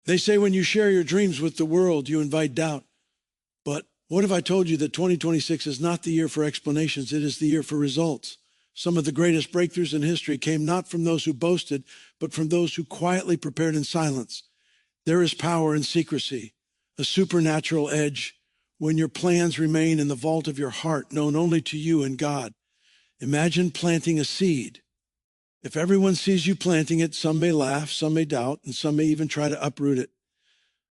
They say when you share your dreams with the world, you invite doubt. But what if I told you that 2026 is not the year for explanations, it is the year for results? Some of the greatest breakthroughs in history came not from those who boasted, but from those who quietly prepared in silence. There is power in secrecy, a supernatural edge, when your plans remain in the vault of your heart, known only to you and God. Imagine planting a seed. If everyone sees you planting it, some may laugh, some may doubt, and some may even try to uproot it.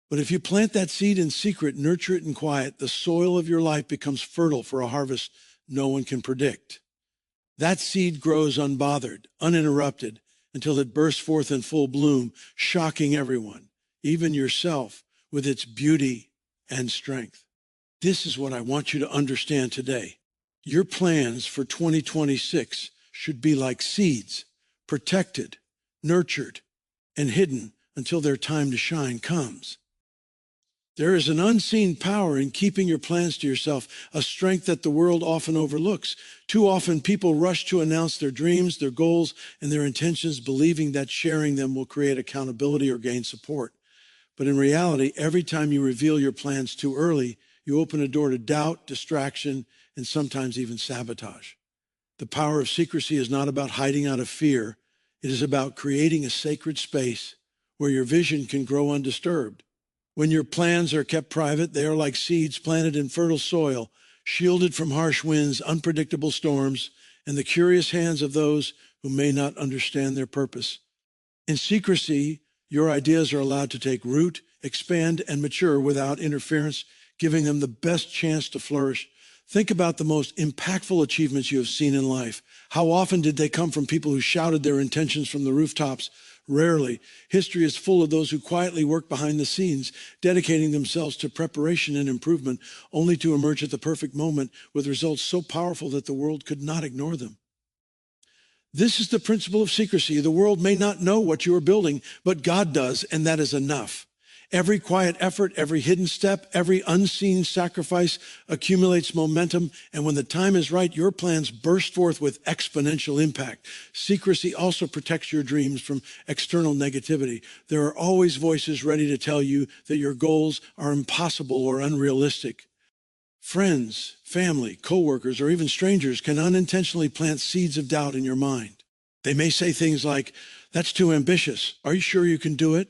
But if you plant that seed in secret, nurture it in quiet, the soil of your life becomes fertile for a harvest no one can predict. That seed grows unbothered, uninterrupted, until it bursts forth in full bloom, shocking everyone, even yourself, with its beauty and strength. This is what I want you to understand today. Your plans for 2026 should be like seeds, protected, nurtured, and hidden until their time to shine comes. There is an unseen power in keeping your plans to yourself, a strength that the world often overlooks. Too often people rush to announce their dreams, their goals, and their intentions, believing that sharing them will create accountability or gain support. But in reality, every time you reveal your plans too early, you open a door to doubt, distraction, and sometimes even sabotage. The power of secrecy is not about hiding out of fear. It is about creating a sacred space where your vision can grow undisturbed. When your plans are kept private, they are like seeds planted in fertile soil, shielded from harsh winds, unpredictable storms, and the curious hands of those who may not understand their purpose. In secrecy, your ideas are allowed to take root, expand, and mature without interference, giving them the best chance to flourish. Think about the most impactful achievements you have seen in life. How often did they come from people who shouted their intentions from the rooftops? Rarely. History is full of those who quietly work behind the scenes, dedicating themselves to preparation and improvement, only to emerge at the perfect moment with results so powerful that the world could not ignore them. This is the principle of secrecy. The world may not know what you are building, but God does, and that is enough. Every quiet effort, every hidden step, every unseen sacrifice accumulates momentum, and when the time is right, your plans burst forth with exponential impact. Secrecy also protects your dreams from external negativity. There are always voices ready to tell you that your goals are impossible or unrealistic. Friends, family, coworkers, or even strangers can unintentionally plant seeds of doubt in your mind. They may say things like, "That's too ambitious. Are you sure you can do it?"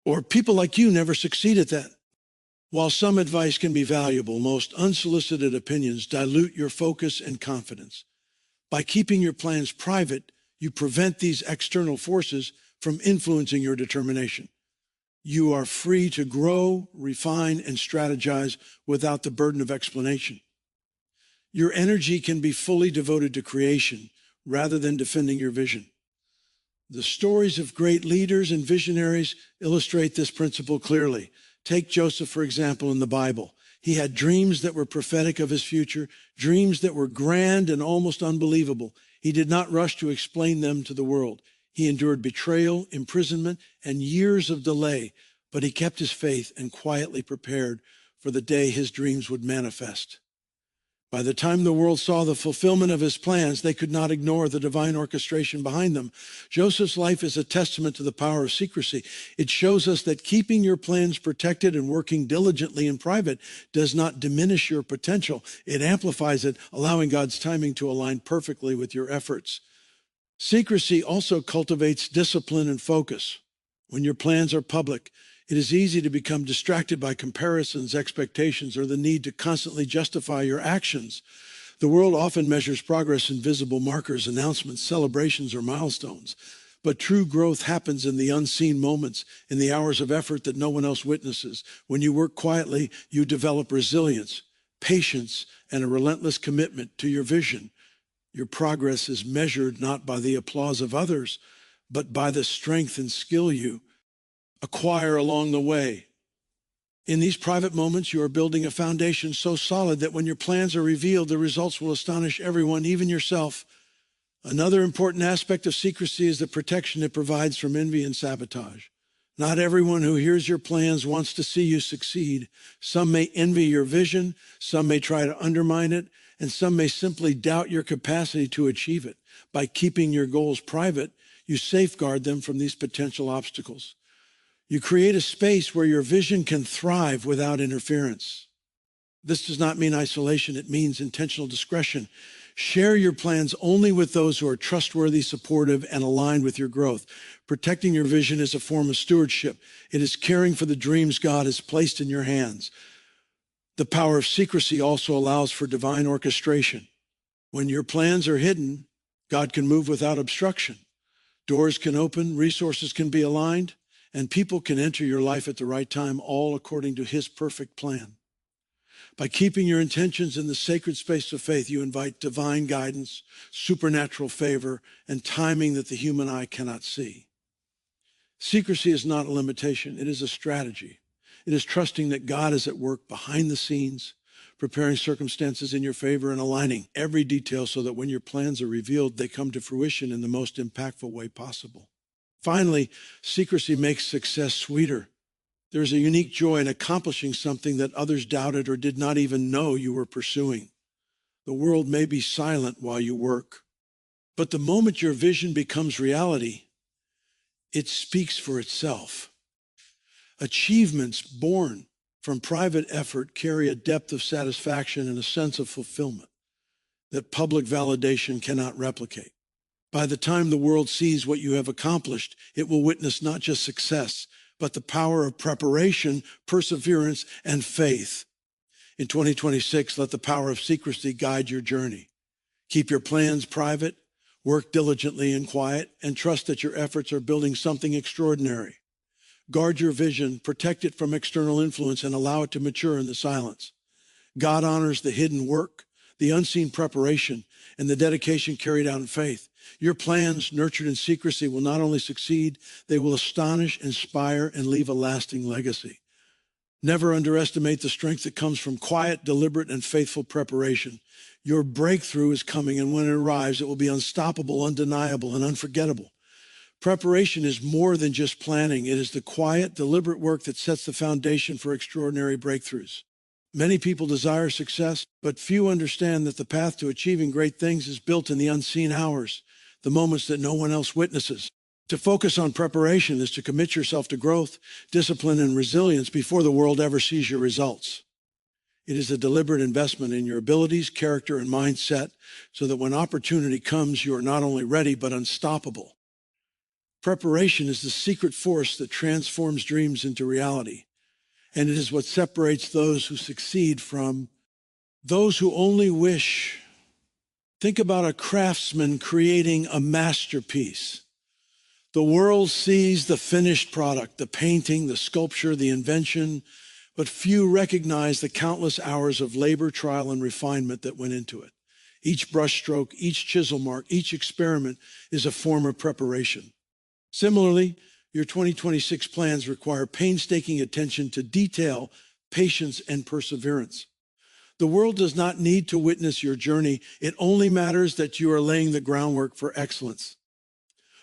Or "People like you never succeed at that." While some advice can be valuable, most unsolicited opinions dilute your focus and confidence. By keeping your plans private, you prevent these external forces from influencing your determination. You are free to grow, refine, and strategize without the burden of explanation. Your energy can be fully devoted to creation rather than defending your vision. The stories of great leaders and visionaries illustrate this principle clearly. Take Joseph, for example, in the Bible. He had dreams that were prophetic of his future, dreams that were grand and almost unbelievable. He did not rush to explain them to the world. He endured betrayal, imprisonment, and years of delay, but he kept his faith and quietly prepared for the day his dreams would manifest. By the time the world saw the fulfillment of his plans, they could not ignore the divine orchestration behind them. Joseph's life is a testament to the power of secrecy. It shows us that keeping your plans protected and working diligently in private does not diminish your potential. It amplifies it, allowing God's timing to align perfectly with your efforts. Secrecy also cultivates discipline and focus. When your plans are public, it is easy to become distracted by comparisons, expectations, or the need to constantly justify your actions. The world often measures progress in visible markers, announcements, celebrations, or milestones. But true growth happens in the unseen moments, in the hours of effort that no one else witnesses. When you work quietly, you develop resilience, patience, and a relentless commitment to your vision. Your progress is measured not by the applause of others, but by the strength and skill you acquire along the way. In these private moments, you are building a foundation so solid that when your plans are revealed, the results will astonish everyone, even yourself. Another important aspect of secrecy is the protection it provides from envy and sabotage. Not everyone who hears your plans wants to see you succeed. Some may envy your vision, some may try to undermine it, and some may simply doubt your capacity to achieve it. By keeping your goals private, you safeguard them from these potential obstacles. You create a space where your vision can thrive without interference. This does not mean isolation. It means intentional discretion. Share your plans only with those who are trustworthy, supportive, and aligned with your growth. Protecting your vision is a form of stewardship. It is caring for the dreams God has placed in your hands. The power of secrecy also allows for divine orchestration. When your plans are hidden, God can move without obstruction. Doors can open, resources can be aligned, and people can enter your life at the right time, all according to His perfect plan. By keeping your intentions in the sacred space of faith, you invite divine guidance, supernatural favor, and timing that the human eye cannot see. Secrecy is not a limitation. It is a strategy. It is trusting that God is at work behind the scenes, preparing circumstances in your favor and aligning every detail so that when your plans are revealed, they come to fruition in the most impactful way possible. Finally, secrecy makes success sweeter. There's a unique joy in accomplishing something that others doubted or did not even know you were pursuing. The world may be silent while you work, but the moment your vision becomes reality, it speaks for itself. Achievements born from private effort carry a depth of satisfaction and a sense of fulfillment that public validation cannot replicate. By the time the world sees what you have accomplished, it will witness not just success, but the power of preparation, perseverance, and faith. In 2026, let the power of secrecy guide your journey. Keep your plans private, work diligently in quiet, and trust that your efforts are building something extraordinary. Guard your vision, protect it from external influence, and allow it to mature in the silence. God honors the hidden work, the unseen preparation, and the dedication carried out in faith. Your plans, nurtured in secrecy, will not only succeed, they will astonish, inspire, and leave a lasting legacy. Never underestimate the strength that comes from quiet, deliberate, and faithful preparation. Your breakthrough is coming, and when it arrives, it will be unstoppable, undeniable, and unforgettable. Preparation is more than just planning. It is the quiet, deliberate work that sets the foundation for extraordinary breakthroughs. Many people desire success, but few understand that the path to achieving great things is built in the unseen hours, the moments that no one else witnesses. To focus on preparation is to commit yourself to growth, discipline, and resilience before the world ever sees your results. It is a deliberate investment in your abilities, character, and mindset so that when opportunity comes, you are not only ready, but unstoppable. Preparation is the secret force that transforms dreams into reality, and it is what separates those who succeed from those who only wish. Think about a craftsman creating a masterpiece. The world sees the finished product, the painting, the sculpture, the invention, but few recognize the countless hours of labor, trial, and refinement that went into it. Each brushstroke, each chisel mark, each experiment is a form of preparation. Similarly, your 2026 plans require painstaking attention to detail, patience, and perseverance. The world does not need to witness your journey. It only matters that you are laying the groundwork for excellence.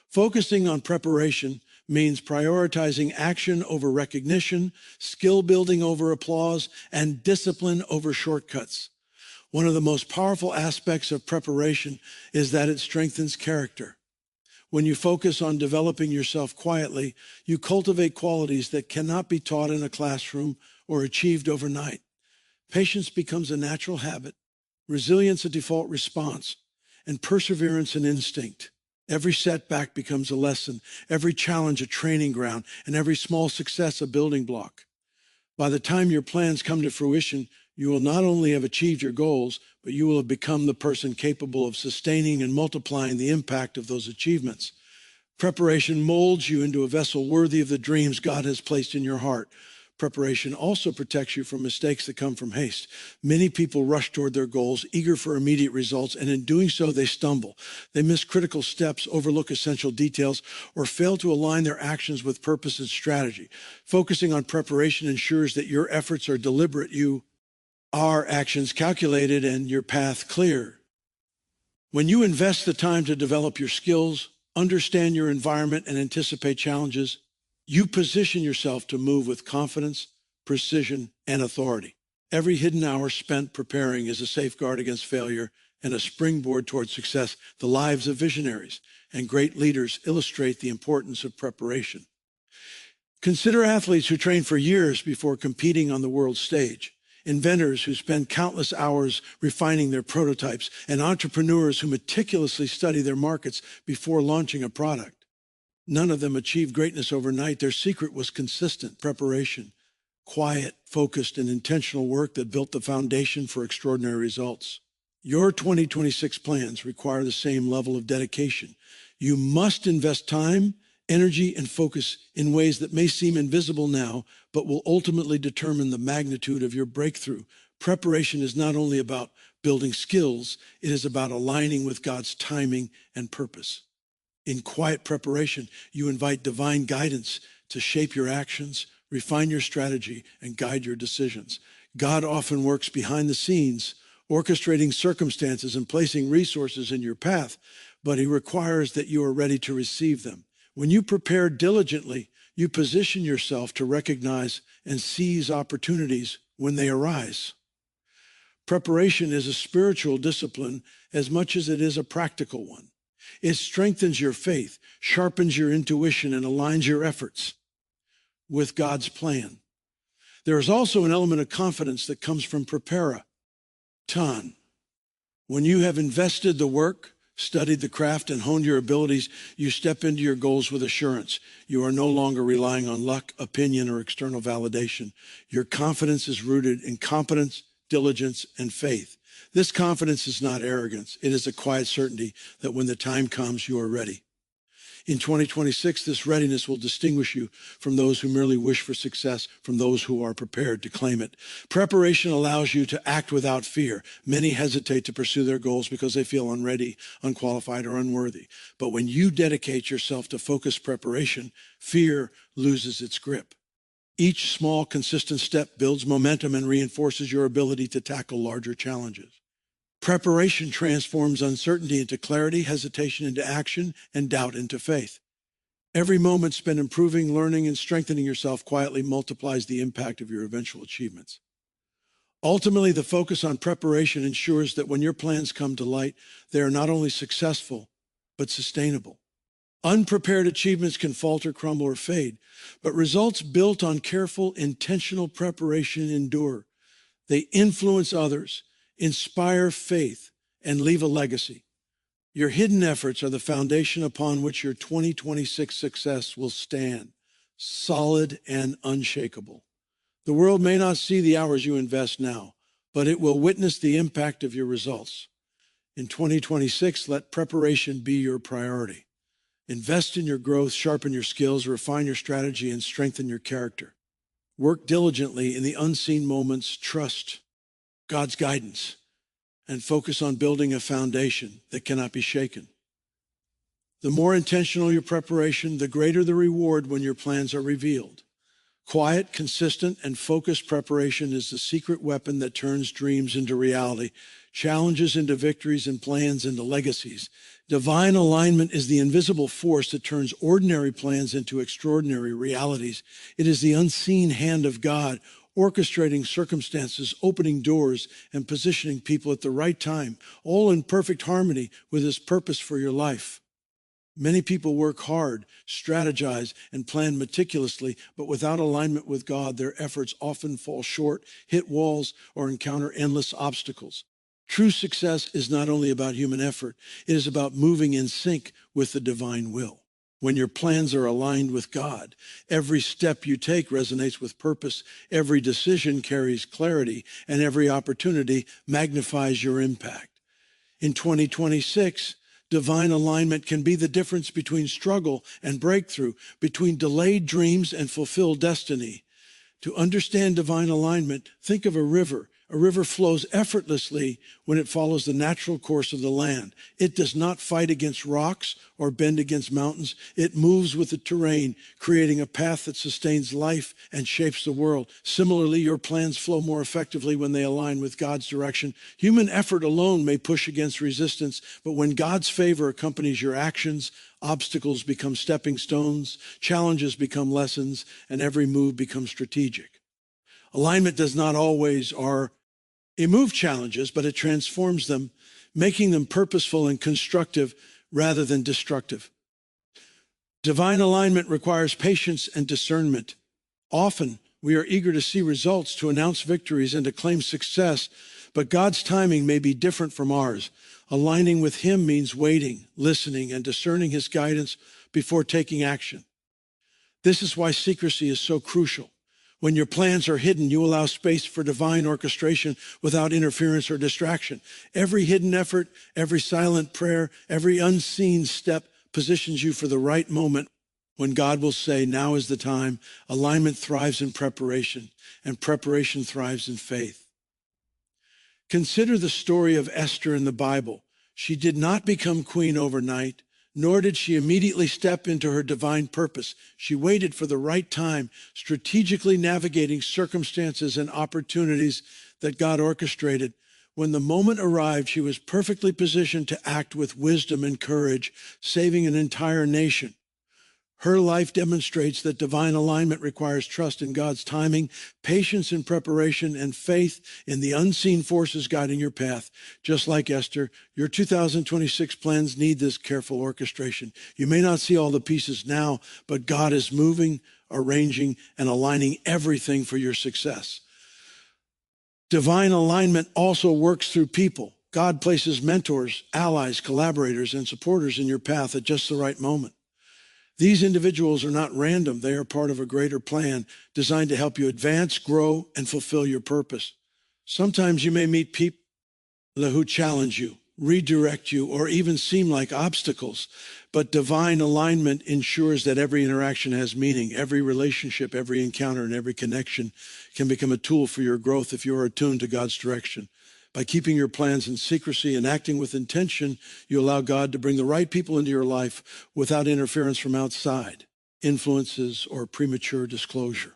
Focusing on preparation means prioritizing action over recognition, skill building over applause, and discipline over shortcuts. One of the most powerful aspects of preparation is that it strengthens character. When you focus on developing yourself quietly, you cultivate qualities that cannot be taught in a classroom or achieved overnight. Patience becomes a natural habit, resilience a default response, and perseverance an instinct. Every setback becomes a lesson, every challenge a training ground, and every small success a building block. By the time your plans come to fruition, you will not only have achieved your goals, but you will have become the person capable of sustaining and multiplying the impact of those achievements. Preparation molds you into a vessel worthy of the dreams God has placed in your heart. Preparation also protects you from mistakes that come from haste. Many people rush toward their goals, eager for immediate results, and in doing so, they stumble. They miss critical steps, overlook essential details, or fail to align their actions with purpose and strategy. Focusing on preparation ensures that your efforts are deliberate, our actions calculated, and your path clear. When you invest the time to develop your skills, understand your environment, and anticipate challenges, you position yourself to move with confidence, precision, and authority. Every hidden hour spent preparing is a safeguard against failure and a springboard toward success. The lives of visionaries and great leaders illustrate the importance of preparation. Consider athletes who train for years before competing on the world stage, inventors who spend countless hours refining their prototypes, and entrepreneurs who meticulously study their markets before launching a product. None of them achieved greatness overnight. Their secret was consistent preparation, quiet, focused, and intentional work that built the foundation for extraordinary results. Your 2026 plans require the same level of dedication. You must invest time, energy, and focus in ways that may seem invisible now, but will ultimately determine the magnitude of your breakthrough. Preparation is not only about building skills, it is about aligning with God's timing and purpose. In quiet preparation, you invite divine guidance to shape your actions, refine your strategy, and guide your decisions. God often works behind the scenes, orchestrating circumstances and placing resources in your path, but he requires that you are ready to receive them. When you prepare diligently, you position yourself to recognize and seize opportunities when they arise. Preparation is a spiritual discipline as much as it is a practical one. It strengthens your faith, sharpens your intuition, and aligns your efforts with God's plan. There is also an element of confidence that comes from prepara. When you have invested the work, studied the craft, and honed your abilities, you step into your goals with assurance. You are no longer relying on luck, opinion, or external validation. Your confidence is rooted in competence, diligence, and faith. This confidence is not arrogance. It is a quiet certainty that when the time comes, you are ready. In 2026, this readiness will distinguish you from those who merely wish for success, from those who are prepared to claim it. Preparation allows you to act without fear. Many hesitate to pursue their goals because they feel unready, unqualified, or unworthy. But when you dedicate yourself to focused preparation, fear loses its grip. Each small, consistent step builds momentum and reinforces your ability to tackle larger challenges. Preparation transforms uncertainty into clarity, hesitation into action, and doubt into faith. Every moment spent improving, learning, and strengthening yourself quietly multiplies the impact of your eventual achievements. Ultimately, the focus on preparation ensures that when your plans come to light, they are not only successful, but sustainable. Unprepared achievements can falter, crumble, or fade, but results built on careful, intentional preparation endure. They influence others, inspire faith, and leave a legacy. Your hidden efforts are the foundation upon which your 2026 success will stand, solid and unshakable. The world may not see the hours you invest now, but it will witness the impact of your results. In 2026, let preparation be your priority. Invest in your growth, sharpen your skills, refine your strategy, and strengthen your character. Work diligently in the unseen moments, trust God's guidance, and focus on building a foundation that cannot be shaken. The more intentional your preparation, the greater the reward when your plans are revealed. Quiet, consistent, and focused preparation is the secret weapon that turns dreams into reality, challenges into victories, and plans into legacies. Divine alignment is the invisible force that turns ordinary plans into extraordinary realities. It is the unseen hand of God, orchestrating circumstances, opening doors, and positioning people at the right time, all in perfect harmony with His purpose for your life. Many people work hard, strategize, and plan meticulously, but without alignment with God, their efforts often fall short, hit walls, or encounter endless obstacles. True success is not only about human effort, it is about moving in sync with the divine will. When your plans are aligned with God, every step you take resonates with purpose, every decision carries clarity, and every opportunity magnifies your impact. In 2026, divine alignment can be the difference between struggle and breakthrough, between delayed dreams and fulfilled destiny. To understand divine alignment, think of a river. A river flows effortlessly when it follows the natural course of the land. It does not fight against rocks or bend against mountains. It moves with the terrain, creating a path that sustains life and shapes the world. Similarly, your plans flow more effectively when they align with God's direction. Human effort alone may push against resistance, but when God's favor accompanies your actions, obstacles become stepping stones, challenges become lessons, and every move becomes strategic. Alignment does not always remove challenges, but it transforms them, making them purposeful and constructive rather than destructive. Divine alignment requires patience and discernment. Often, we are eager to see results, to announce victories, and to claim success, but God's timing may be different from ours. Aligning with Him means waiting, listening, and discerning His guidance before taking action. This is why secrecy is so crucial. When your plans are hidden, you allow space for divine orchestration without interference or distraction. Every hidden effort, every silent prayer, every unseen step positions you for the right moment when God will say, now is the time. Alignment thrives in preparation, and preparation thrives in faith. Consider the story of Esther in the Bible. She did not become queen overnight, nor did she immediately step into her divine purpose. She waited for the right time, strategically navigating circumstances and opportunities that God orchestrated. When the moment arrived, she was perfectly positioned to act with wisdom and courage, saving an entire nation. Her life demonstrates that divine alignment requires trust in God's timing, patience in preparation, and faith in the unseen forces guiding your path. Just like Esther, your 2026 plans need this careful orchestration. You may not see all the pieces now, but God is moving, arranging, and aligning everything for your success. Divine alignment also works through people. God places mentors, allies, collaborators, and supporters in your path at just the right moment. These individuals are not random. They are part of a greater plan designed to help you advance, grow, and fulfill your purpose. Sometimes you may meet people who challenge you, redirect you, or even seem like obstacles. But divine alignment ensures that every interaction has meaning. Every relationship, every encounter, and every connection can become a tool for your growth if you are attuned to God's direction. By keeping your plans in secrecy and acting with intention, you allow God to bring the right people into your life without interference from outside, influences, or premature disclosure.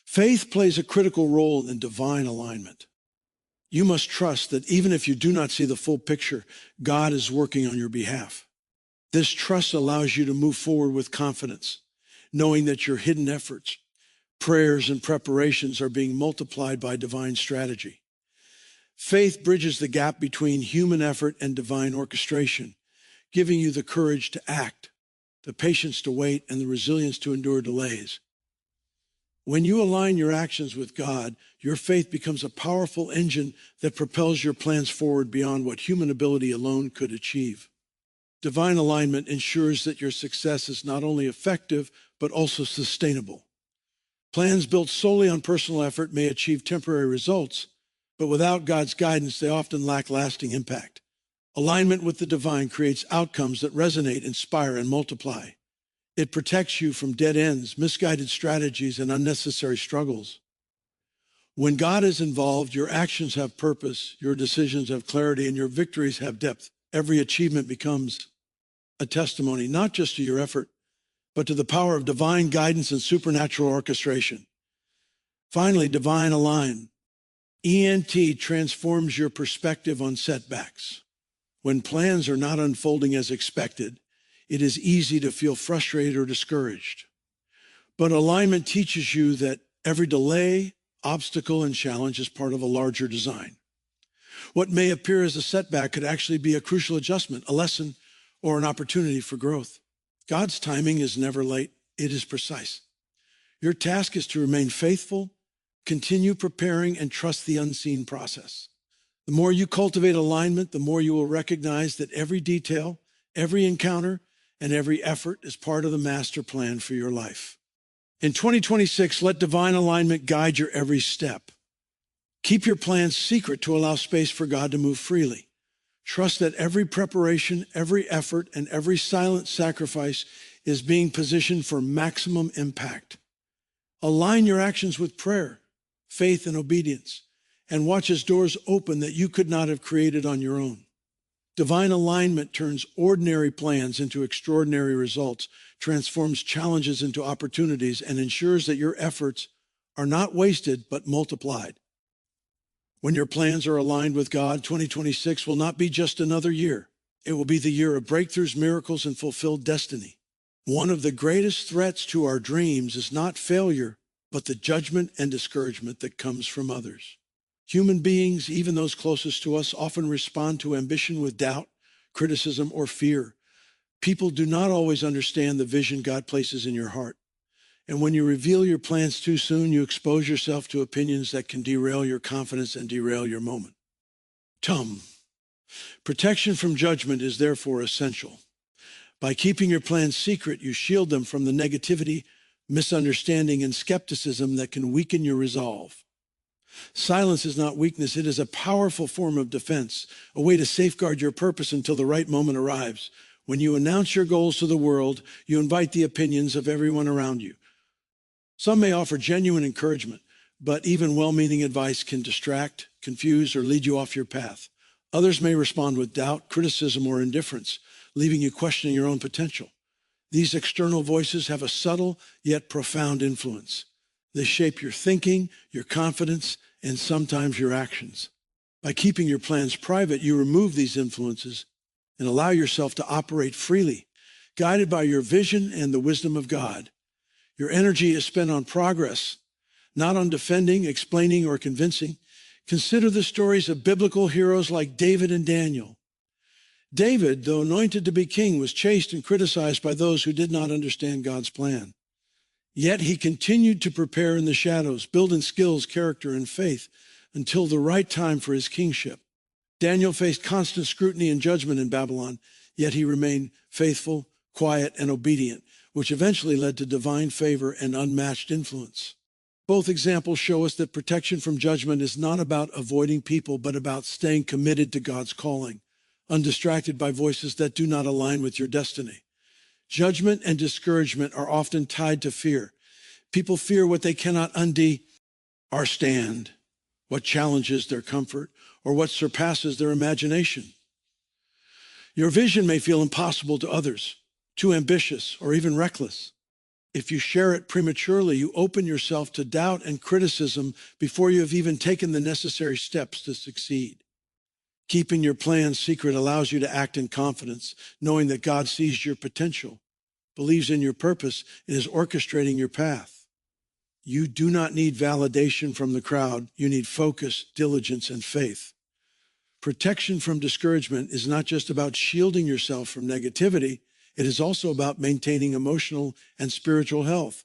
Faith plays a critical role in divine alignment. You must trust that even if you do not see the full picture, God is working on your behalf. This trust allows you to move forward with confidence, knowing that your hidden efforts, prayers, and preparations are being multiplied by divine strategy. Faith bridges the gap between human effort and divine orchestration, giving you the courage to act, the patience to wait, and the resilience to endure delays. When you align your actions with God, your faith becomes a powerful engine that propels your plans forward beyond what human ability alone could achieve. Divine alignment ensures that your success is not only effective, but also sustainable. Plans built solely on personal effort may achieve temporary results, but without God's guidance, they often lack lasting impact. Alignment with the divine creates outcomes that resonate, inspire, and multiply. It protects you from dead ends, misguided strategies, and unnecessary struggles. When God is involved, your actions have purpose, your decisions have clarity, and your victories have depth. Every achievement becomes a testimony, not just to your effort, but to the power of divine guidance and supernatural orchestration. Finally, divine alignment. ENT transforms your perspective on setbacks. When plans are not unfolding as expected, it is easy to feel frustrated or discouraged. But alignment teaches you that every delay, obstacle, and challenge is part of a larger design. What may appear as a setback could actually be a crucial adjustment, a lesson, or an opportunity for growth. God's timing is never late. It is precise. Your task is to remain faithful, continue preparing, and trust the unseen process. The more you cultivate alignment, the more you will recognize that every detail, every encounter, and every effort is part of the master plan for your life. In 2026, let divine alignment guide your every step. Keep your plans secret to allow space for God to move freely. Trust that every preparation, every effort, and every silent sacrifice is being positioned for maximum impact. Align your actions with prayer, faith, and obedience, and watch as doors open that you could not have created on your own. Divine alignment turns ordinary plans into extraordinary results, transforms challenges into opportunities, and ensures that your efforts are not wasted but multiplied. When your plans are aligned with God, 2026 will not be just another year. It will be the year of breakthroughs, miracles, and fulfilled destiny. One of the greatest threats to our dreams is not failure, but the judgment and discouragement that comes from others. Human beings, even those closest to us, often respond to ambition with doubt, criticism, or fear. People do not always understand the vision God places in your heart. And when you reveal your plans too soon, you expose yourself to opinions that can derail your confidence and derail your moment. Protection from judgment is therefore essential. By keeping your plans secret, you shield them from the negativity, misunderstanding, and skepticism that can weaken your resolve. Silence is not weakness. It is a powerful form of defense, a way to safeguard your purpose until the right moment arrives. When you announce your goals to the world, you invite the opinions of everyone around you. Some may offer genuine encouragement, but even well-meaning advice can distract, confuse, or lead you off your path. Others may respond with doubt, criticism, or indifference, leaving you questioning your own potential. These external voices have a subtle yet profound influence. They shape your thinking, your confidence, and sometimes your actions. By keeping your plans private, you remove these influences and allow yourself to operate freely, guided by your vision and the wisdom of God. Your energy is spent on progress, not on defending, explaining, or convincing. Consider the stories of biblical heroes like David and Daniel. David, though anointed to be king, was chased and criticized by those who did not understand God's plan. Yet he continued to prepare in the shadows, building skills, character, and faith until the right time for his kingship. Daniel faced constant scrutiny and judgment in Babylon, yet he remained faithful, quiet, and obedient, which eventually led to divine favor and unmatched influence. Both examples show us that protection from judgment is not about avoiding people, but about staying committed to God's calling, undistracted by voices that do not align with your destiny. Judgment and discouragement are often tied to fear. People fear what they cannot undo or stand, what challenges their comfort, or what surpasses their imagination. Your vision may feel impossible to others, too ambitious, or even reckless. If you share it prematurely, you open yourself to doubt and criticism before you have even taken the necessary steps to succeed. Keeping your plans secret allows you to act in confidence, knowing that God sees your potential, believes in your purpose, and is orchestrating your path. You do not need validation from the crowd. You need focus, diligence, and faith. Protection from discouragement is not just about shielding yourself from negativity. It is also about maintaining emotional and spiritual health.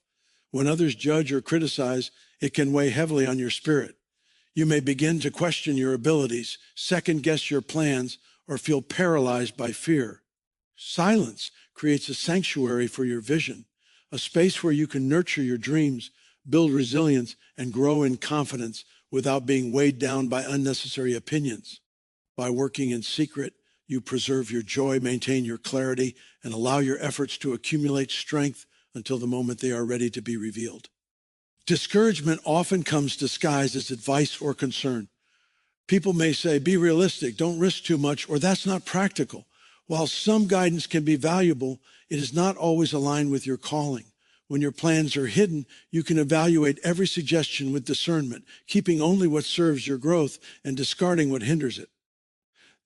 When others judge or criticize, it can weigh heavily on your spirit. You may begin to question your abilities, second-guess your plans, or feel paralyzed by fear. Silence creates a sanctuary for your vision, a space where you can nurture your dreams, build resilience, and grow in confidence without being weighed down by unnecessary opinions. By working in secret, you preserve your joy, maintain your clarity, and allow your efforts to accumulate strength until the moment they are ready to be revealed. Discouragement often comes disguised as advice or concern. People may say, be realistic, don't risk too much, or that's not practical. While some guidance can be valuable, it is not always aligned with your calling. When your plans are hidden, you can evaluate every suggestion with discernment, keeping only what serves your growth and discarding what hinders it.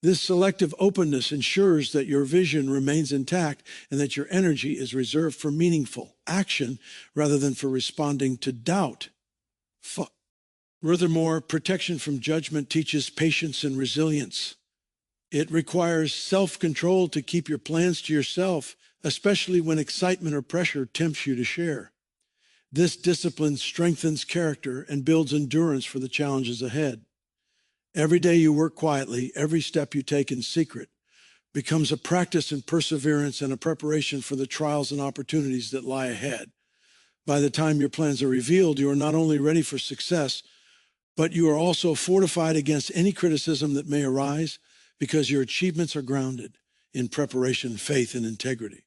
This selective openness ensures that your vision remains intact and that your energy is reserved for meaningful action rather than for responding to doubt. Furthermore, protection from judgment teaches patience and resilience. It requires self-control to keep your plans to yourself, especially when excitement or pressure tempts you to share. This discipline strengthens character and builds endurance for the challenges ahead. Every day you work quietly, every step you take in secret becomes a practice in perseverance and a preparation for the trials and opportunities that lie ahead. By the time your plans are revealed, you are not only ready for success, but you are also fortified against any criticism that may arise because your achievements are grounded in preparation, faith, and integrity.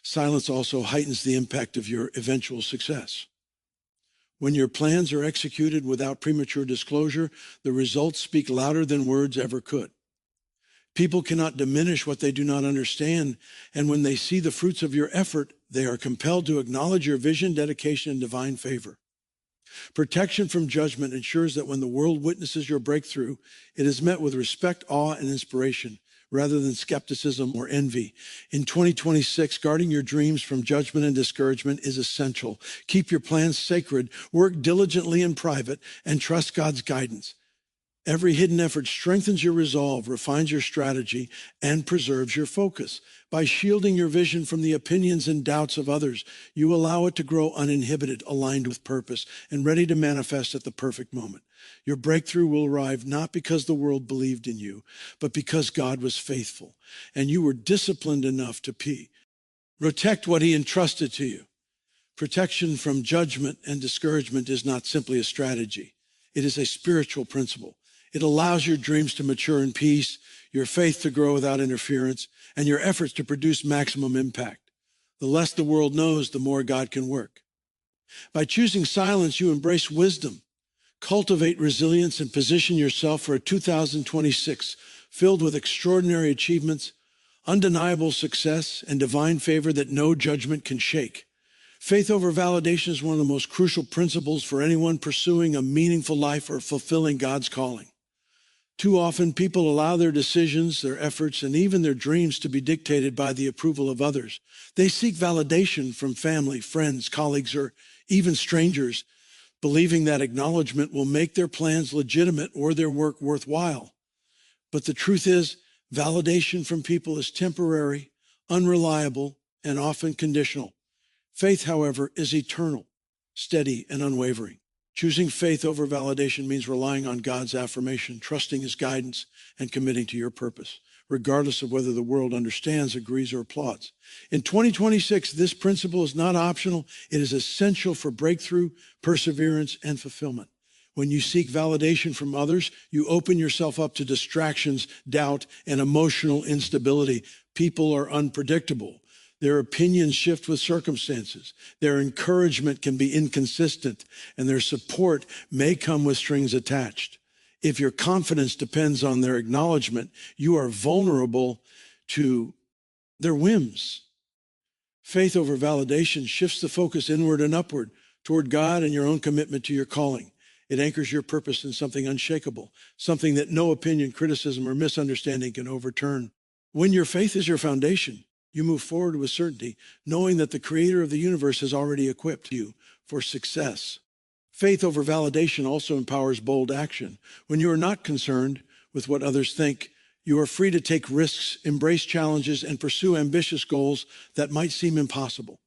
Silence also heightens the impact of your eventual success. When your plans are executed without premature disclosure, the results speak louder than words ever could. People cannot diminish what they do not understand, and when they see the fruits of your effort, they are compelled to acknowledge your vision, dedication, and divine favor. Protection from judgment ensures that when the world witnesses your breakthrough, it is met with respect, awe, and inspiration, rather than skepticism or envy. In 2026, guarding your dreams from judgment and discouragement is essential. Keep your plans sacred, work diligently in private, and trust God's guidance. Every hidden effort strengthens your resolve, refines your strategy, and preserves your focus. By shielding your vision from the opinions and doubts of others, you allow it to grow uninhibited, aligned with purpose, and ready to manifest at the perfect moment. Your breakthrough will arrive not because the world believed in you, but because God was faithful, and you were disciplined enough to protect what he entrusted to you. Protection from judgment and discouragement is not simply a strategy. It is a spiritual principle. It allows your dreams to mature in peace, your faith to grow without interference, and your efforts to produce maximum impact. The less the world knows, the more God can work. By choosing silence, you embrace wisdom, cultivate resilience, and position yourself for a 2026 filled with extraordinary achievements, undeniable success, and divine favor that no judgment can shake. Faith over validation is one of the most crucial principles for anyone pursuing a meaningful life or fulfilling God's calling. Too often, people allow their decisions, their efforts, and even their dreams to be dictated by the approval of others. They seek validation from family, friends, colleagues, or even strangers, believing that acknowledgement will make their plans legitimate or their work worthwhile. But the truth is, validation from people is temporary, unreliable, and often conditional. Faith, however, is eternal, steady, and unwavering. Choosing faith over validation means relying on God's affirmation, trusting his guidance, and committing to your purpose, regardless of whether the world understands, agrees, or applauds. In 2026, this principle is not optional. It is essential for breakthrough, perseverance, and fulfillment. When you seek validation from others, you open yourself up to distractions, doubt, and emotional instability. People are unpredictable. Their opinions shift with circumstances. Their encouragement can be inconsistent, and their support may come with strings attached. If your confidence depends on their acknowledgement, you are vulnerable to their whims. Faith over validation shifts the focus inward and upward toward God and your own commitment to your calling. It anchors your purpose in something unshakable, something that no opinion, criticism, or misunderstanding can overturn. When your faith is your foundation, you move forward with certainty, knowing that the creator of the universe has already equipped you for success. Faith over validation also empowers bold action. When you are not concerned with what others think, you are free to take risks, embrace challenges, and pursue ambitious goals that might seem impossible.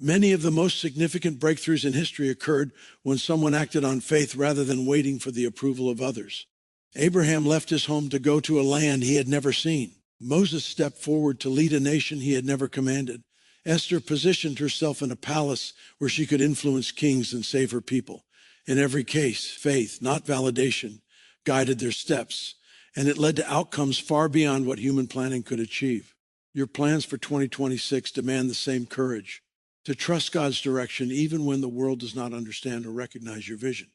Many of the most significant breakthroughs in history occurred when someone acted on faith rather than waiting for the approval of others. Abraham left his home to go to a land he had never seen. Moses stepped forward to lead a nation he had never commanded. Esther positioned herself in a palace where she could influence kings and save her people. In every case, faith, not validation, guided their steps, and it led to outcomes far beyond what human planning could achieve. Your plans for 2026 demand the same courage, to trust God's direction even when the world does not understand or recognize your vision.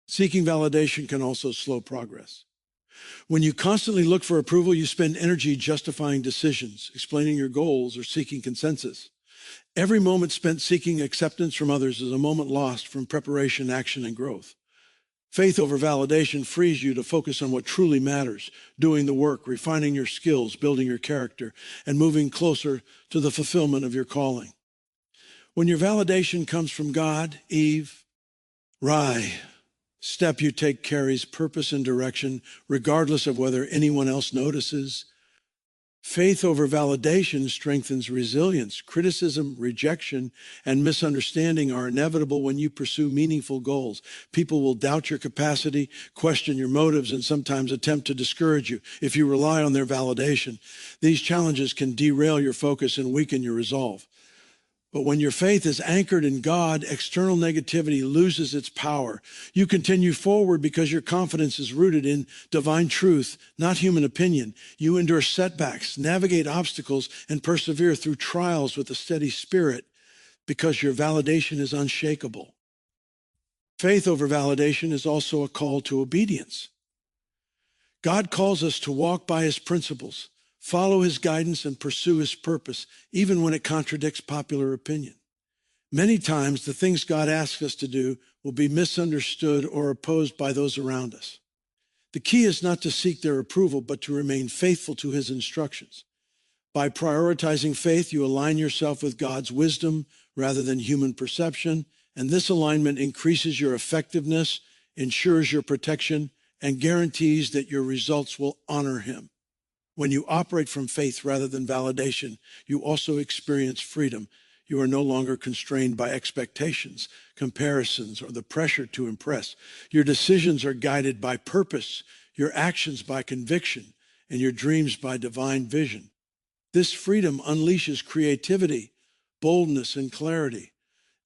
Seeking validation can also slow progress. When you constantly look for approval, you spend energy justifying decisions, explaining your goals, or seeking consensus. Every moment spent seeking acceptance from others is a moment lost from preparation, action, and growth. Faith over validation frees you to focus on what truly matters, doing the work, refining your skills, building your character, and moving closer to the fulfillment of your calling. When your validation comes from God, step you take carries purpose and direction, regardless of whether anyone else notices. Faith over validation strengthens resilience. Criticism, rejection, and misunderstanding are inevitable when you pursue meaningful goals. People will doubt your capacity, question your motives, and sometimes attempt to discourage you if you rely on their validation. These challenges can derail your focus and weaken your resolve. But when your faith is anchored in God, external negativity loses its power. You continue forward because your confidence is rooted in divine truth, not human opinion. You endure setbacks, navigate obstacles, and persevere through trials with a steady spirit because your validation is unshakable. Faith over validation is also a call to obedience. God calls us to walk by his principles, follow his guidance, and pursue his purpose, even when it contradicts popular opinion. Many times, the things God asks us to do will be misunderstood or opposed by those around us. The key is not to seek their approval, but to remain faithful to his instructions. By prioritizing faith, you align yourself with God's wisdom rather than human perception, and this alignment increases your effectiveness, ensures your protection, and guarantees that your results will honor him. When you operate from faith rather than validation, you also experience freedom. You are no longer constrained by expectations, comparisons, or the pressure to impress. Your decisions are guided by purpose, your actions by conviction, and your dreams by divine vision. This freedom unleashes creativity, boldness, and clarity.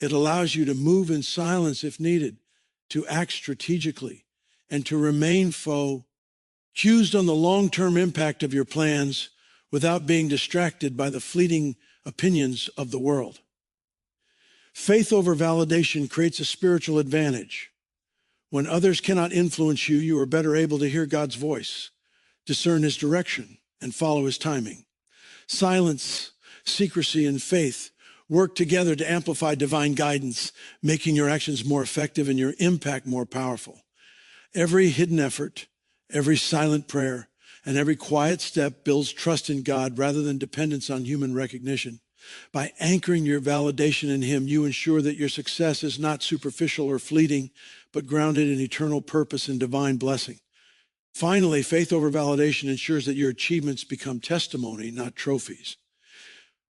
It allows you to move in silence if needed, to act strategically, and to remain focused on the long-term impact of your plans without being distracted by the fleeting opinions of the world. Faith over validation creates a spiritual advantage. When others cannot influence you, you are better able to hear God's voice, discern his direction, and follow his timing. Silence, secrecy, and faith work together to amplify divine guidance, making your actions more effective and your impact more powerful. Every hidden effort, every silent prayer, and every quiet step builds trust in God rather than dependence on human recognition. By anchoring your validation in him, you ensure that your success is not superficial or fleeting, but grounded in eternal purpose and divine blessing. Finally, faith over validation ensures that your achievements become testimony, not trophies.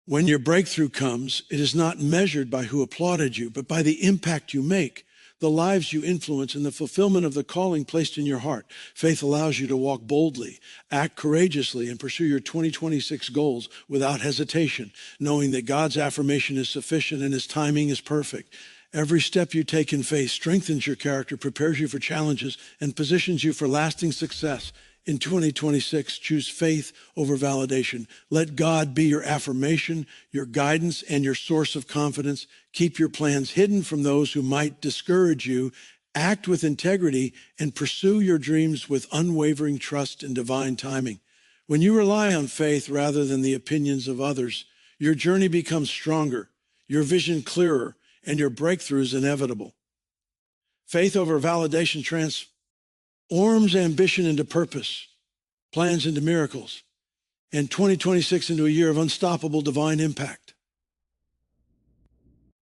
When your breakthrough comes, it is not measured by who applauded you, but by the impact you make, the lives you influence, and the fulfillment of the calling placed in your heart. Faith allows you to walk boldly, act courageously, and pursue your 2026 goals without hesitation, knowing that God's affirmation is sufficient and his timing is perfect. Every step you take in faith strengthens your character, prepares you for challenges, and positions you for lasting success. In 2026, choose faith over validation. Let God be your affirmation, your guidance, and your source of confidence. Keep your plans hidden from those who might discourage you. Act with integrity and pursue your dreams with unwavering trust in divine timing. When you rely on faith rather than the opinions of others, your journey becomes stronger, your vision clearer, and your breakthrough is inevitable. Faith over validation transforms ambition into purpose, plans into miracles, and 2026 into a year of unstoppable divine impact.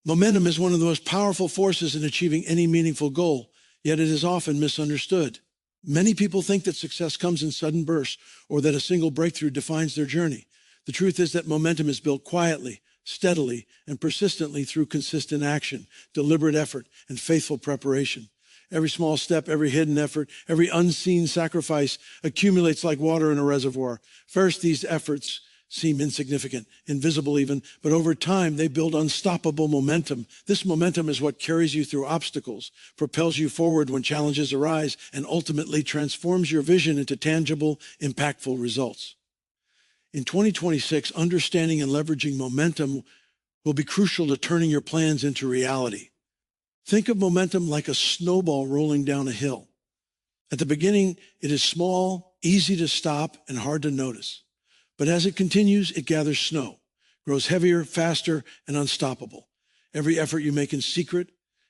Momentum is one of the most powerful forces in achieving any meaningful goal, yet it is often misunderstood. Many people think that success comes in sudden bursts or that a single breakthrough defines their journey. The truth is that momentum is built quietly, steadily, and persistently through consistent action, deliberate effort, and faithful preparation. Every small step, every hidden effort, every unseen sacrifice accumulates like water in a reservoir. First, these efforts seem insignificant, invisible even, but over time, they build unstoppable momentum. This momentum is what carries you through obstacles, propels you forward when challenges arise, and ultimately transforms your vision into tangible, impactful results. In 2026, understanding and leveraging momentum will be crucial to turning your plans into reality. Think of momentum like a snowball rolling down a hill. At the beginning, it is small, easy to stop, and hard to notice. But as it continues, it gathers snow, grows heavier, faster, and unstoppable. Every effort you make in secret,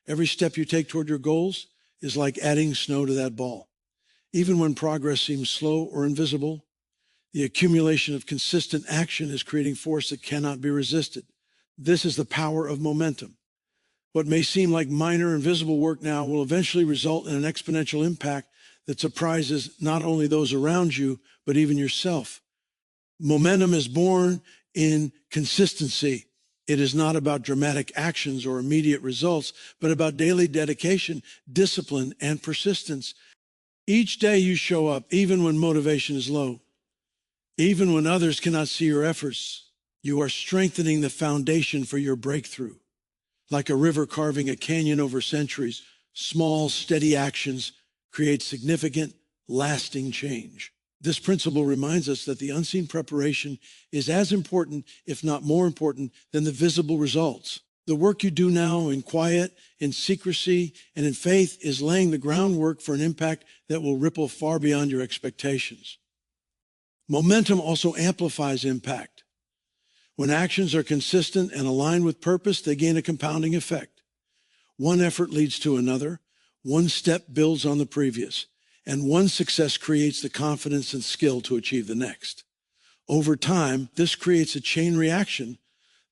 every step you take toward your goals is like adding snow to that ball. Even when progress seems slow or invisible, the accumulation of consistent action is creating force that cannot be resisted. This is the power of momentum. What may seem like minor invisible work now will eventually result in an exponential impact that surprises not only those around you, but even yourself. Momentum is born in consistency. It is not about dramatic actions or immediate results, but about daily dedication, discipline, and persistence. Each day you show up, even when motivation is low, even when others cannot see your efforts, you are strengthening the foundation for your breakthrough. Like a river carving a canyon over centuries, small, steady actions create significant, lasting change. This principle reminds us that the unseen preparation is as important, if not more important, than the visible results. The work you do now in quiet, in secrecy, and in faith is laying the groundwork for an impact that will ripple far beyond your expectations. Momentum also amplifies impact. When actions are consistent and aligned with purpose, they gain a compounding effect. One effort leads to another, one step builds on the previous, and one success creates the confidence and skill to achieve the next. Over time, this creates a chain reaction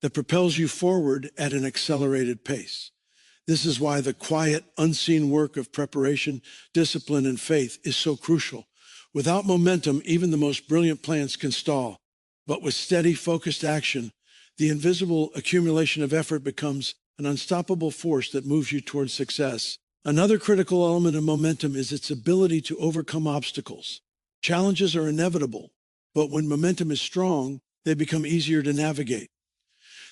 that propels you forward at an accelerated pace. This is why the quiet, unseen work of preparation, discipline, and faith is so crucial. Without momentum, even the most brilliant plans can stall. But with steady, focused action, the invisible accumulation of effort becomes an unstoppable force that moves you towards success. Another critical element of momentum is its ability to overcome obstacles. Challenges are inevitable, but when momentum is strong, they become easier to navigate.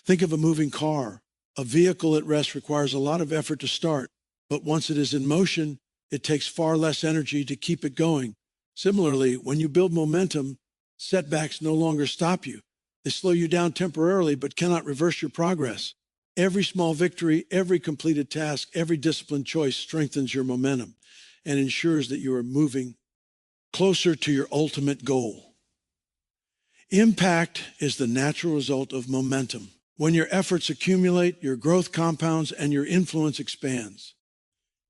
Think of a moving car. A vehicle at rest requires a lot of effort to start, but once it is in motion, it takes far less energy to keep it going. Similarly, when you build momentum, setbacks no longer stop you. They slow you down temporarily, but cannot reverse your progress. Every small victory, every completed task, every disciplined choice strengthens your momentum and ensures that you are moving closer to your ultimate goal. Impact is the natural result of momentum. When your efforts accumulate, your growth compounds and your influence expands.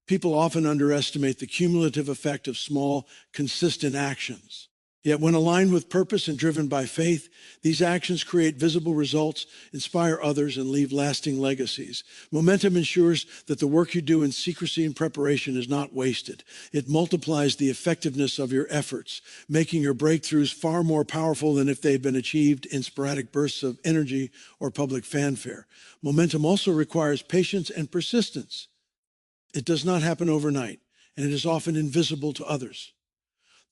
People often underestimate the cumulative effect of small, consistent actions. Yet when aligned with purpose and driven by faith, these actions create visible results, inspire others, and leave lasting legacies. Momentum ensures that the work you do in secrecy and preparation is not wasted. It multiplies the effectiveness of your efforts, making your breakthroughs far more powerful than if they had been achieved in sporadic bursts of energy or public fanfare. Momentum also requires patience and persistence. It does not happen overnight, and it is often invisible to others.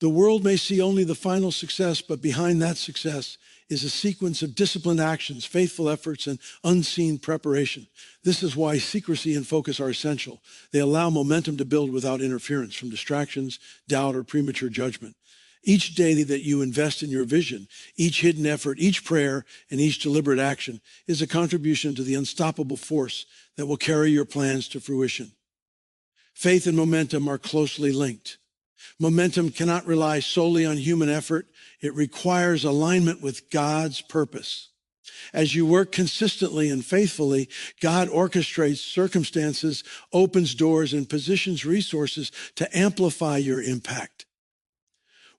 The world may see only the final success, but behind that success is a sequence of disciplined actions, faithful efforts, and unseen preparation. This is why secrecy and focus are essential. They allow momentum to build without interference from distractions, doubt, or premature judgment. Each day that you invest in your vision, each hidden effort, each prayer, and each deliberate action is a contribution to the unstoppable force that will carry your plans to fruition. Faith and momentum are closely linked. Momentum cannot rely solely on human effort. It requires alignment with God's purpose. As you work consistently and faithfully, God orchestrates circumstances, opens doors, and positions resources to amplify your impact.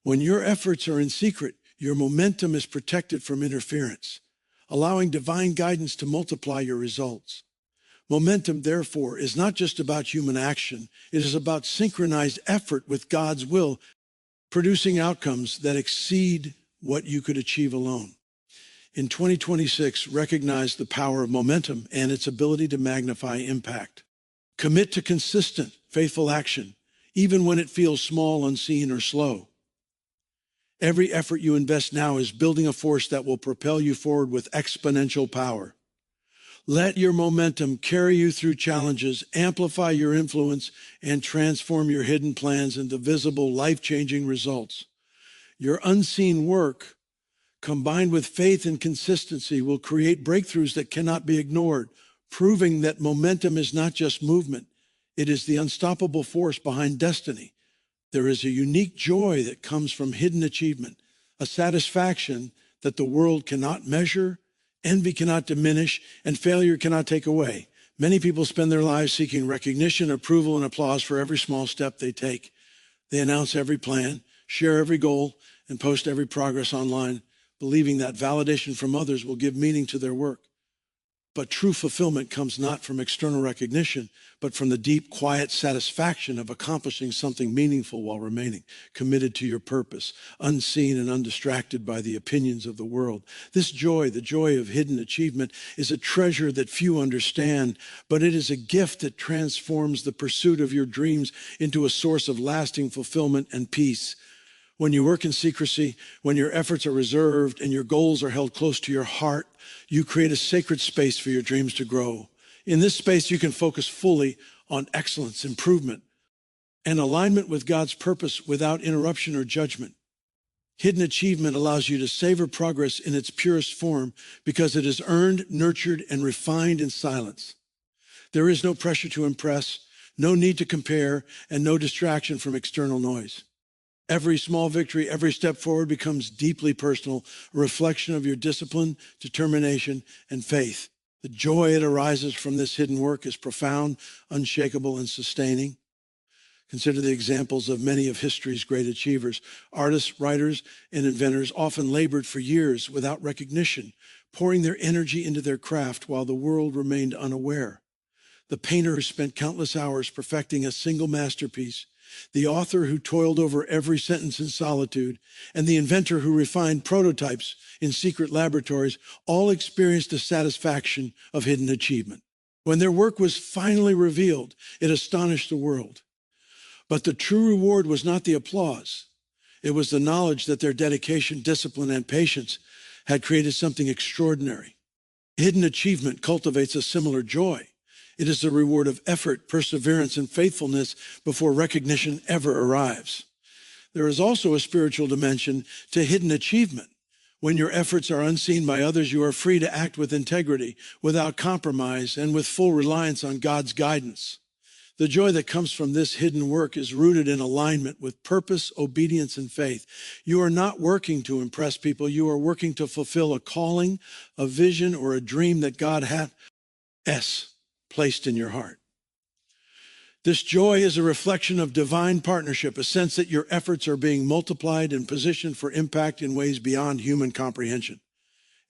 When your efforts are in secret, your momentum is protected from interference, allowing divine guidance to multiply your results. Momentum, therefore, is not just about human action. It is about synchronized effort with God's will, producing outcomes that exceed what you could achieve alone. In 2026, recognize the power of momentum and its ability to magnify impact. Commit to consistent, faithful action, even when it feels small, unseen, or slow. Every effort you invest now is building a force that will propel you forward with exponential power. Let your momentum carry you through challenges, amplify your influence, and transform your hidden plans into visible, life-changing results. Your unseen work, combined with faith and consistency, will create breakthroughs that cannot be ignored, proving that momentum is not just movement. It is the unstoppable force behind destiny. There is a unique joy that comes from hidden achievement, a satisfaction that the world cannot measure, envy cannot diminish, and failure cannot take away. Many people spend their lives seeking recognition, approval, and applause for every small step they take. They announce every plan, share every goal, and post every progress online, believing that validation from others will give meaning to their work. But true fulfillment comes not from external recognition, but from the deep, quiet satisfaction of accomplishing something meaningful while remaining committed to your purpose, unseen and undistracted by the opinions of the world. This joy, the joy of hidden achievement, is a treasure that few understand, but it is a gift that transforms the pursuit of your dreams into a source of lasting fulfillment and peace. When you work in secrecy, when your efforts are reserved and your goals are held close to your heart, you create a sacred space for your dreams to grow. In this space, you can focus fully on excellence, improvement, and alignment with God's purpose without interruption or judgment. Hidden achievement allows you to savor progress in its purest form because it is earned, nurtured, and refined in silence. There is no pressure to impress, no need to compare, and no distraction from external noise. Every small victory, every step forward becomes deeply personal, a reflection of your discipline, determination, and faith. The joy that arises from this hidden work is profound, unshakable, and sustaining. Consider the examples of many of history's great achievers. Artists, writers, and inventors often labored for years without recognition, pouring their energy into their craft while the world remained unaware. the painter who spent countless hours perfecting a single masterpiece, the author who toiled over every sentence in solitude, and the inventor who refined prototypes in secret laboratories all experienced the satisfaction of hidden achievement. When their work was finally revealed, it astonished the world. But the true reward was not the applause. It was the knowledge that their dedication, discipline, and patience had created something extraordinary. Hidden achievement cultivates a similar joy. It is the reward of effort, perseverance, and faithfulness before recognition ever arrives. There is also a spiritual dimension to hidden achievement. When your efforts are unseen by others, you are free to act with integrity, without compromise, and with full reliance on God's guidance. The joy that comes from this hidden work is rooted in alignment with purpose, obedience, and faith. You are not working to impress people. You are working to fulfill a calling, a vision, or a dream that God has placed in your heart. This joy is a reflection of divine partnership, a sense that your efforts are being multiplied and positioned for impact in ways beyond human comprehension.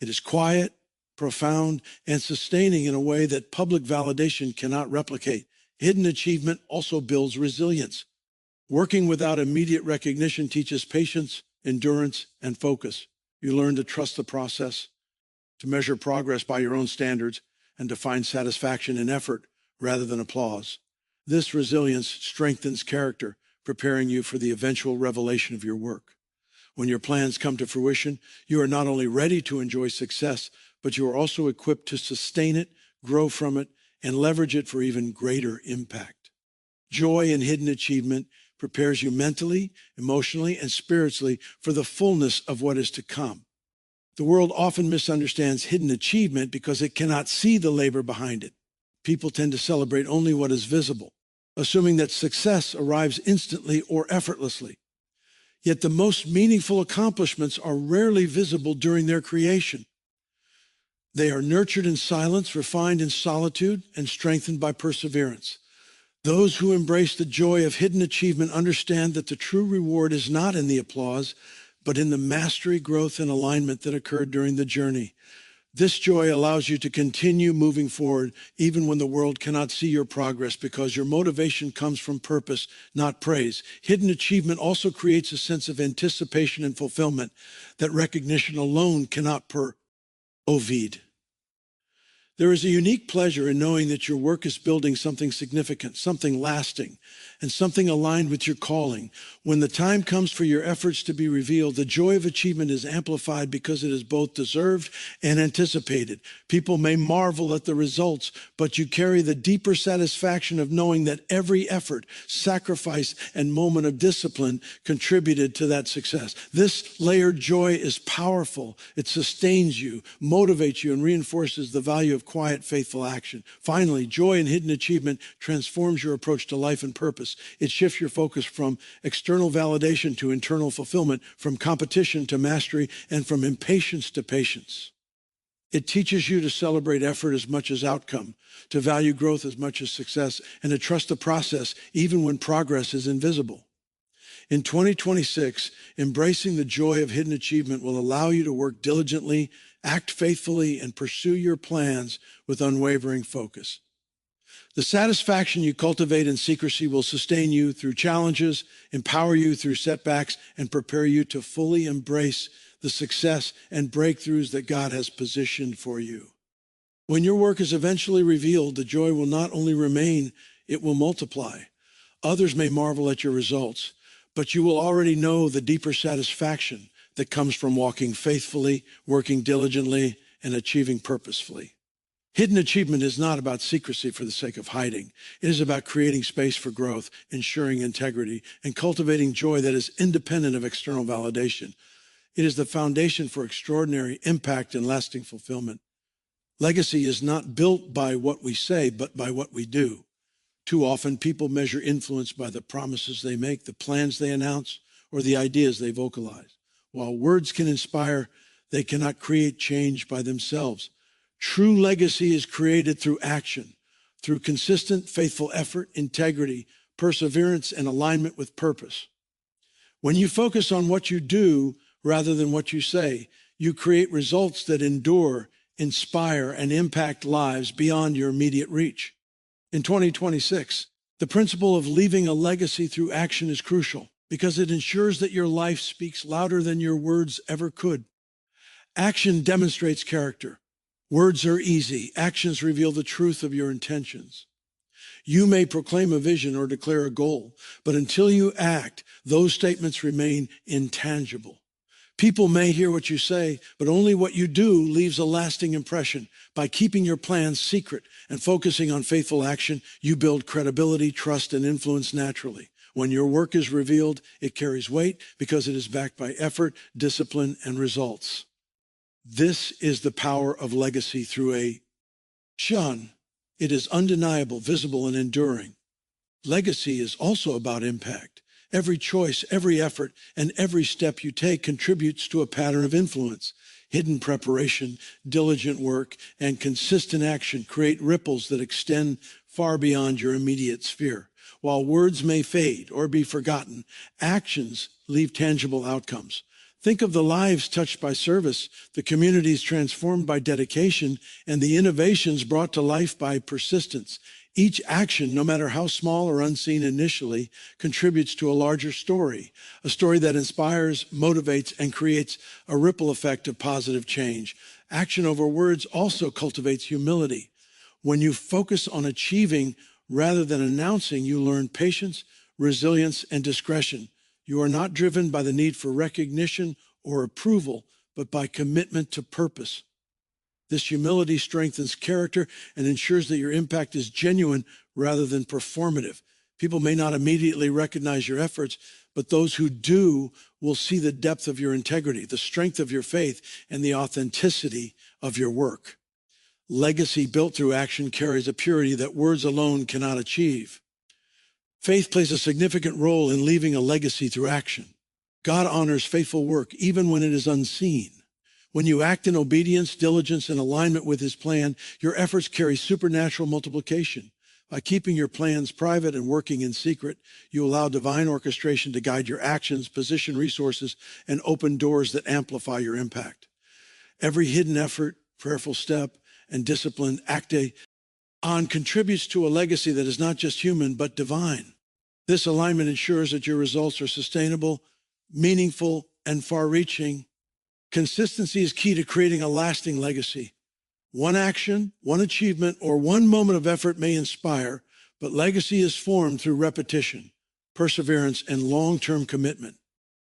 It is quiet, profound, and sustaining in a way that public validation cannot replicate. Hidden achievement also builds resilience. Working without immediate recognition teaches patience, endurance, and focus. You learn to trust the process, to measure progress by your own standards, and to find satisfaction in effort rather than applause. This resilience strengthens character, preparing you for the eventual revelation of your work. When your plans come to fruition, you are not only ready to enjoy success, but you are also equipped to sustain it, grow from it, and leverage it for even greater impact. Joy in hidden achievement prepares you mentally, emotionally, and spiritually for the fullness of what is to come. The world often misunderstands hidden achievement because it cannot see the labor behind it. People tend to celebrate only what is visible, assuming that success arrives instantly or effortlessly. Yet the most meaningful accomplishments are rarely visible during their creation. They are nurtured in silence, refined in solitude, and strengthened by perseverance. Those who embrace the joy of hidden achievement understand that the true reward is not in the applause, but in the mastery, growth, and alignment that occurred during the journey. This joy allows you to continue moving forward even when the world cannot see your progress, because your motivation comes from purpose, not praise. Hidden achievement also creates a sense of anticipation and fulfillment that recognition alone cannot provide. There is a unique pleasure in knowing that your work is building something significant, something lasting, and something aligned with your calling. When the time comes for your efforts to be revealed, the joy of achievement is amplified because it is both deserved and anticipated. People may marvel at the results, but you carry the deeper satisfaction of knowing that every effort, sacrifice, and moment of discipline contributed to that success. This layered joy is powerful. It sustains you, motivates you, and reinforces the value of quiet, faithful action. Finally, joy in hidden achievement transforms your approach to life and purpose. It shifts your focus from external validation to internal fulfillment, from competition to mastery, and from impatience to patience. It teaches you to celebrate effort as much as outcome, to value growth as much as success, and to trust the process even when progress is invisible. In 2026, embracing the joy of hidden achievement will allow you to work diligently, act faithfully, and pursue your plans with unwavering focus. The satisfaction you cultivate in secrecy will sustain you through challenges, empower you through setbacks, and prepare you to fully embrace the success and breakthroughs that God has positioned for you. When your work is eventually revealed, the joy will not only remain, it will multiply. Others may marvel at your results, but you will already know the deeper satisfaction that comes from walking faithfully, working diligently, and achieving purposefully. Hidden achievement is not about secrecy for the sake of hiding. It is about creating space for growth, ensuring integrity, and cultivating joy that is independent of external validation. It is the foundation for extraordinary impact and lasting fulfillment. Legacy is not built by what we say, but by what we do. Too often, people measure influence by the promises they make, the plans they announce, or the ideas they vocalize. While words can inspire, they cannot create change by themselves. True legacy is created through action, through consistent, faithful effort, integrity, perseverance, and alignment with purpose. When you focus on what you do rather than what you say, you create results that endure, inspire, and impact lives beyond your immediate reach. In 2026, the principle of leaving a legacy through action is crucial because it ensures that your life speaks louder than your words ever could. Action demonstrates character. Words are easy. Actions reveal the truth of your intentions. You may proclaim a vision or declare a goal, but until you act, those statements remain intangible. People may hear what you say, but only what you do leaves a lasting impression. By keeping your plans secret and focusing on faithful action, you build credibility, trust, and influence naturally. When your work is revealed, it carries weight because it is backed by effort, discipline, and results. This is the power of legacy through action. It is undeniable, visible, and enduring. Legacy is also about impact. Every choice, every effort, and every step you take contributes to a pattern of influence. Hidden preparation, diligent work, and consistent action create ripples that extend far beyond your immediate sphere. While words may fade or be forgotten, actions leave tangible outcomes. Think of the lives touched by service, the communities transformed by dedication, and the innovations brought to life by persistence. Each action, no matter how small or unseen initially, contributes to a larger story, a story that inspires, motivates, and creates a ripple effect of positive change. Action over words also cultivates humility. When you focus on achieving rather than announcing, you learn patience, resilience, and discretion. You are not driven by the need for recognition or approval, but by commitment to purpose. This humility strengthens character and ensures that your impact is genuine rather than performative. People may not immediately recognize your efforts, but those who do will see the depth of your integrity, the strength of your faith, and the authenticity of your work. Legacy built through action carries a purity that words alone cannot achieve. Faith plays a significant role in leaving a legacy through action. God honors faithful work even when it is unseen. When you act in obedience, diligence, and alignment with his plan, your efforts carry supernatural multiplication. By keeping your plans private and working in secret, you allow divine orchestration to guide your actions, position resources, and open doors that amplify your impact. Every hidden effort, prayerful step, and disciplined act on contributes to a legacy that is not just human, but divine. This alignment ensures that your results are sustainable, meaningful, and far-reaching. Consistency is key to creating a lasting legacy. One action, one achievement, or one moment of effort may inspire, but legacy is formed through repetition, perseverance, and long-term commitment.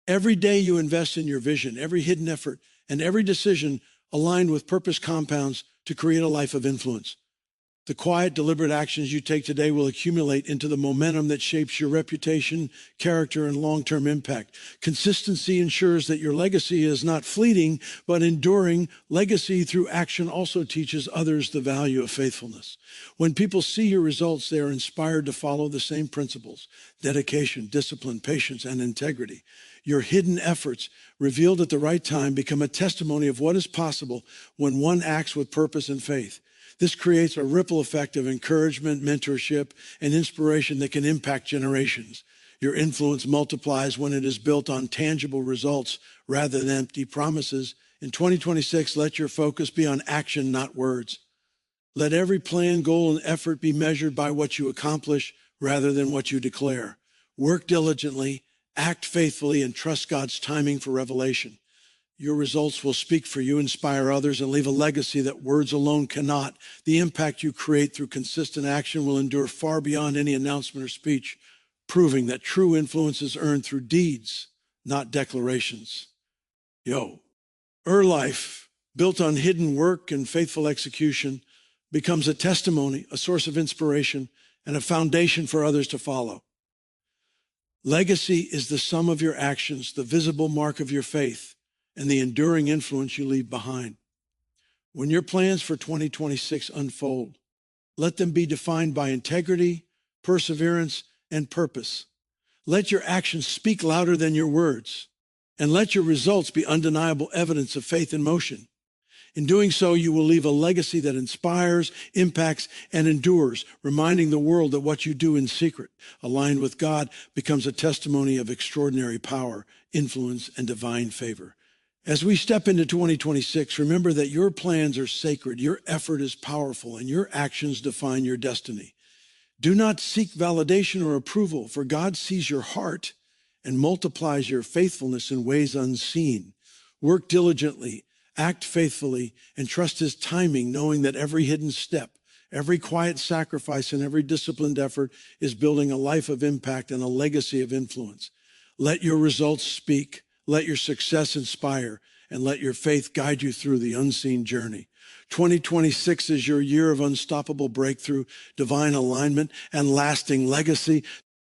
Every day you invest in your vision, every hidden effort, and every decision aligned with purpose compounds to create a life of influence. The quiet, deliberate actions you take today will accumulate into the momentum that shapes your reputation, character, and long-term impact. Consistency ensures that your legacy is not fleeting, but enduring. Legacy through action also teaches others the value of faithfulness. When people see your results, they are inspired to follow the same principles: dedication, discipline, patience, and integrity. Your hidden efforts, revealed at the right time, become a testimony of what is possible when one acts with purpose and faith. This creates a ripple effect of encouragement, mentorship, and inspiration that can impact generations. Your influence multiplies when it is built on tangible results rather than empty promises. In 2026, let your focus be on action, not words. Let every plan, goal, and effort be measured by what you accomplish rather than what you declare. Work diligently, act faithfully, and trust God's timing for revelation. Your results will speak for you, inspire others, and leave a legacy that words alone cannot. The impact you create through consistent action will endure far beyond any announcement or speech, proving that true influence is earned through deeds, not declarations. Our life, built on hidden work and faithful execution, becomes a testimony, a source of inspiration, and a foundation for others to follow. Legacy is the sum of your actions, the visible mark of your faith, and the enduring influence you leave behind. When your plans for 2026 unfold, let them be defined by integrity, perseverance, and purpose. Let your actions speak louder than your words, and let your results be undeniable evidence of faith in motion. In doing so, you will leave a legacy that inspires, impacts, and endures, reminding the world that what you do in secret, aligned with God, becomes a testimony of extraordinary power, influence, and divine favor. As we step into 2026, remember that your plans are sacred, your effort is powerful, and your actions define your destiny. Do not seek validation or approval, for God sees your heart and multiplies your faithfulness in ways unseen. Work diligently, act faithfully, and trust his timing, knowing that every hidden step, every quiet sacrifice, and every disciplined effort is building a life of impact and a legacy of influence. Let your results speak, let your success inspire, and let your faith guide you through the unseen journey. 2026 is your year of unstoppable breakthrough, divine alignment, and lasting legacy.